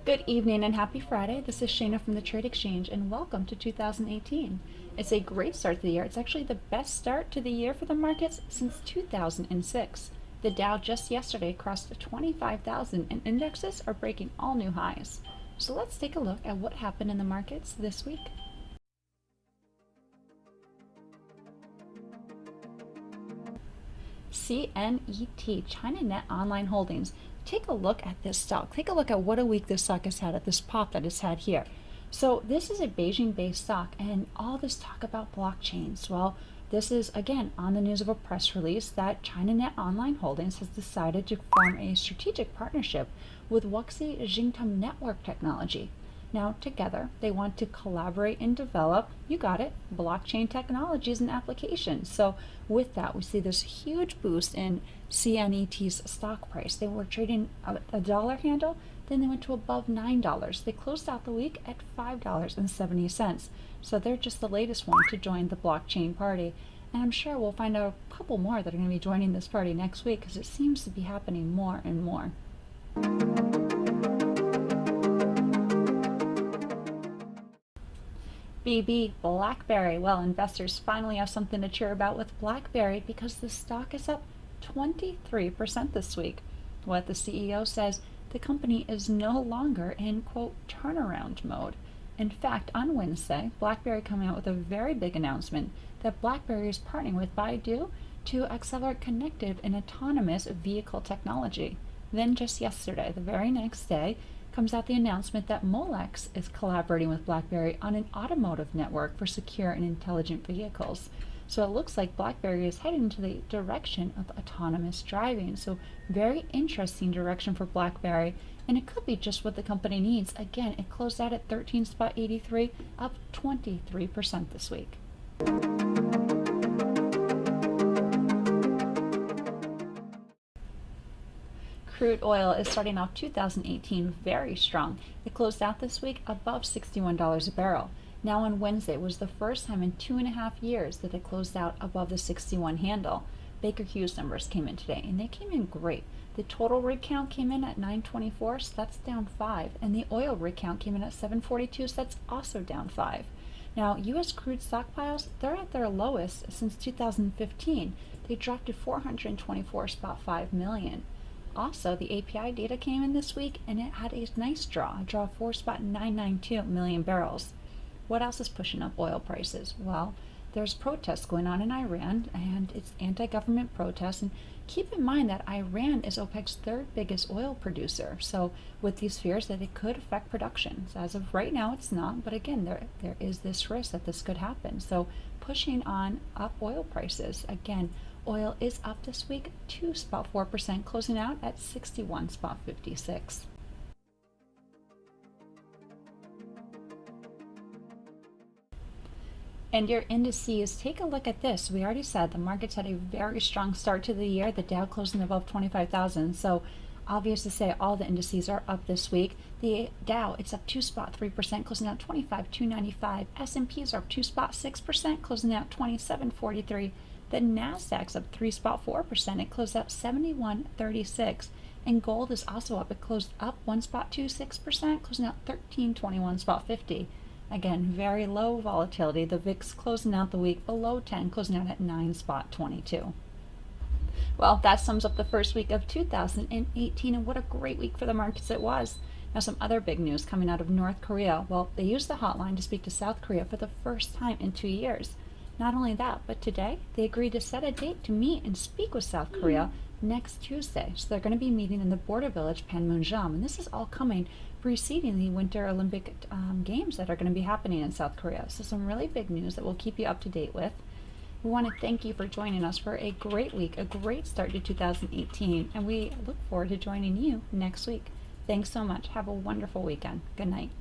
Good evening and happy Friday. This is Shayna from the Trade Exchange and welcome to 2018. It's a great start to the year. It's actually the best start to the year for the markets since 2006. The Dow just yesterday crossed 25,000 and indexes are breaking all new highs. So let's take a look at what happened in the markets this week. CMET, China Net Online Holdings. Take a look at this stock. Take a look at what a week this stock has had, at this pop that it's had here. So this is a Beijing-based stock, and all this talk about blockchains. Well, this is, again, on the news of a press release that China Net Online Holdings has decided to form a strategic partnership with Wuxi Jingtum Network Technology. Now, together, they want to collaborate and develop, you got it, blockchain technologies and applications. So with that, we see this huge boost in CNET's stock price. They were trading a dollar handle, then they went to above $9. They closed out the week at $5.70. So they're just the latest one to join the blockchain party. And I'm sure we'll find out a couple more that are going to be joining this party next week because it seems to be happening more and more. BBRY. Well, investors finally have something to cheer about with BlackBerry because the stock is up 23% this week. What the CEO says, the company is no longer in, quote, turnaround mode. In fact, on Wednesday, BlackBerry coming out with a very big announcement that BlackBerry is partnering with Baidu to accelerate connected and autonomous vehicle technology. Then just yesterday, the very next day, comes out the announcement that Molex is collaborating with BlackBerry on an automotive network for secure and intelligent vehicles. So it looks like BlackBerry is heading into the direction of autonomous driving. So very interesting direction for BlackBerry, and it could be just what the company needs. Again, it closed out at 13.83, up 23% this week. Crude oil is starting off 2018 very strong. It closed out this week above $61 a barrel. Now on Wednesday was the first time in 2.5 years that it closed out above the 61 handle. Baker Hughes numbers came in today, and they came in great. The total rig count came in at 924, so that's down 5, and the oil rig count came in at 742, so that's also down 5. Now, U.S. crude stockpiles, they're at their lowest since 2015. They dropped to 424.5 million. Also, the API data came in this week, and it had a nice draw of 4.992 million barrels. What else is pushing up oil prices? Well, there's protests going on in Iran, and it's anti-government protests. And keep in mind that Iran is OPEC's third biggest oil producer. So with these fears that it could affect production. So as of right now, it's not. But again, there is this risk that this could happen. So pushing on up oil prices. Again, oil is up this week 2.4%, closing out at 61.56. And your indices, take a look at this. We already said the markets had a very strong start to the year. The Dow closing above 25,000. So obvious to say all the indices are up this week. The Dow, it's up 2.3%, closing out 25,295. S&Ps are up 2.6%, closing out 2743. The Nasdaq's up 3.4%. It closed out 7136. And gold is also up. It closed up 1.26%, closing out 1321.50. Again, very low volatility. The VIX closing out the week below 10, closing out at 9.22. Well, that sums up the first week of 2018, and what a great week for the markets it was. Now, some other big news coming out of North Korea. Well, they used the hotline to speak to South Korea for the first time in 2 years. Not only that, but today they agreed to set a date to meet and speak with South Korea next Tuesday. So they're going to be meeting in the border village Panmunjom, and this is all coming preceding the Winter Olympic Games that are going to be happening in South Korea. So some really big news that we'll keep you up to date with. We want to thank you for joining us for a great week, a great start to 2018, and we look forward to joining you next week. Thanks so much. Have a wonderful weekend. Good night.